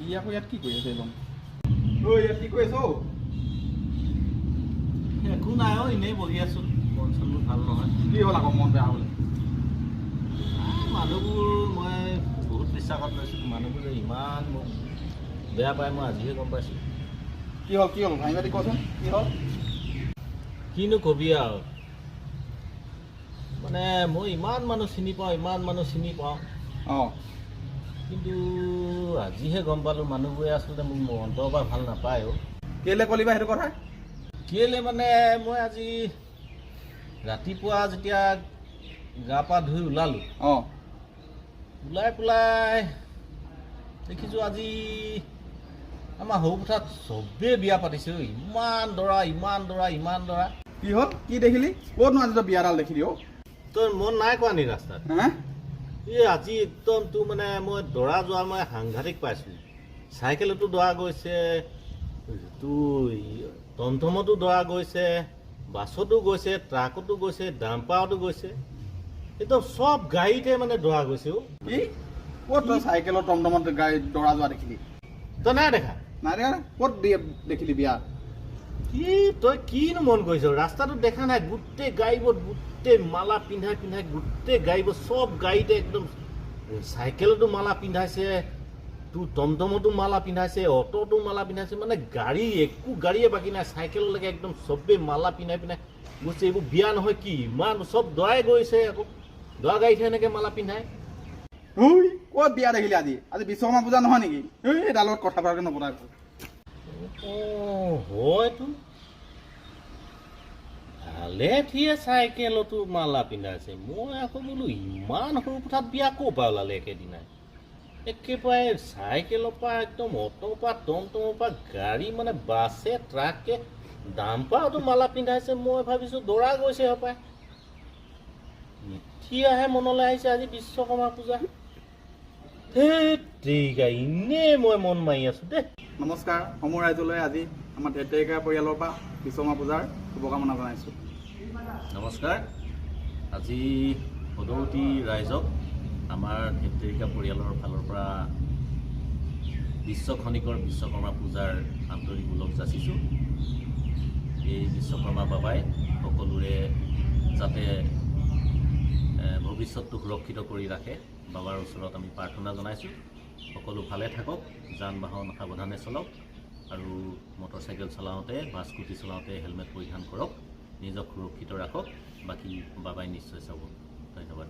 ই আকৌ ইয়াত কি কৰি আছে এইজন? ঐ ইয়াত কি কৰি আছ? একো নাই এনেই বহি আছোঁ। মন চনবোৰ ভাল নহয়। কি হ'ল আকৌ মন বেয়া হ'লে? মানুহবোৰ মই বহুত বিশ্বাসত লৈছিলোঁ। মানুহবোৰ যে ইমান মোক বেয়া পায় মই আজিহে গম পাইছোঁ। কি হ'ল ভাঙি পাতি কচোন কি হ'ল? কিনো কবি আৰু মানে মই ইমান মানুহ চিনি পাওঁ অঁ কিন্তু আজিহে গম পালোঁ মানুহবোৰে আচলতে মোক অন্তৰৰ পৰা ভাল নাপায়। কেলৈ ক'লি বা সেইটো কথা? কেলৈ মানে মই আজি ৰাতিপুৱা যেতিয়া গা পা ধুই ওলালোঁ, ওলাই পেলাই দেখিছোঁ আজি আমাৰ সৰুপথাৰত চবেই বিয়া পাতিছে। ইমান দৰা। কি হ'ল? কি দেখিলি? ক'তনো আজি তই বিয়াডাল দেখিলি অ'? তই মন নাই কৰা নি ৰাস্তাত? হা? এই আজি একদম তোৰ মানে মই দৰা যোৱা মই সাংঘাতিক পাইছোঁ। চাইকেলতো দৰা গৈছে, তোৰ টমটমতো দৰা গৈছে, বাছতো গৈছে, ট্ৰাকতো গৈছে, ডাম্পাৰতো গৈছে, একদম চব গাড়ীতে মানে দৰা গৈছে। কি ক'ত তই চাইকেলত টমটমত গাড়ী দৰা যোৱা দেখিলি? তই নাই দেখা? নাই দেখা। ক'ত দেখিলি বিয়া? কি তই কিনো মন কৰিছ? ৰাস্তাটো দেখা নাই? গোটেই গাড়ীবোৰ গোটেই মালা পিন্ধাই গোটেই গাড়ীবোৰ চব গাড়ীতে একদম চাইকেলতো মালা পিন্ধাইছে, তোৰ টমটমতো মালা পিন্ধাইছে, অ'টোতো মালা পিন্ধাইছে, মানে একো গাড়ীয়ে বাকী নাই। চাইকেললৈকে একদম চবেই মালা পিন্ধাই গৈছে। এইবোৰ বিয়া নহয় কি? ইমান চব দৰাই গৈছে, আকৌ দৰা গাড়ীতহে এনেকৈ মালা পিন্ধাই। ঐ ক'ত বিয়া দেখিলি আজি? আজি বিশ্বকৰ্মা পূজা নহয় নেকি? এইডাল লগত কথা পতাকে নপতাই। হয়তো ভালে ঠিয়ে চাইকেলতো মালা পিন্ধাইছে। মই আকৌ বোলো ইমান সৰু কথাত বিয়া ক'ৰ পৰা ওলালে একেদিনাই? একেবাৰে চাইকেলৰ পৰা একদম অ'টোৰ পৰা টমটমৰ পৰা গাড়ী মানে বাছে ট্ৰাকে ডাম্পাৰতো মালা পিন্ধাইছে। মই ভাবিছোঁ দৰা গৈছে হপায়। এতিয়াহে মনলৈ আহিছে আজি বিশ্বকৰ্মা পূজা। ধেইতিকা এনেই মই মন মাৰি আছোঁ দেই। নমস্কাৰ সমূহ ৰাইজলৈ আজি আমাৰ ধেতেৰিকা পৰিয়ালৰ পৰা বিশ্বকৰ্মা পূজাৰ শুভকামনা জনাইছোঁ। নমস্কাৰ। আজি সদৌতি ৰাইজক আমাৰ ধেতেৰিকা পৰিয়ালৰ ফালৰ পৰা বিশ্বখনিকৰ বিশ্বকৰ্মা পূজাৰ আন্তৰিক ওলগ যাচিছোঁ। এই বিশ্বকৰ্মা বাবাই সকলোৰে যাতে ভৱিষ্যতটো সুৰক্ষিত কৰি ৰাখে, বাবাৰ ওচৰত আমি প্ৰাৰ্থনা জনাইছোঁ। সকলো ভালে থাকক, যান বাহন সাৱধানে চলাওক আৰু মটৰচাইকেল চলাওঁতে বা স্কুটি চলাওঁতে হেলমেট পৰিধান কৰক, নিজক সুৰক্ষিত ৰাখক। বাকী বাবাই নিশ্চয় চাব। ধন্যবাদ।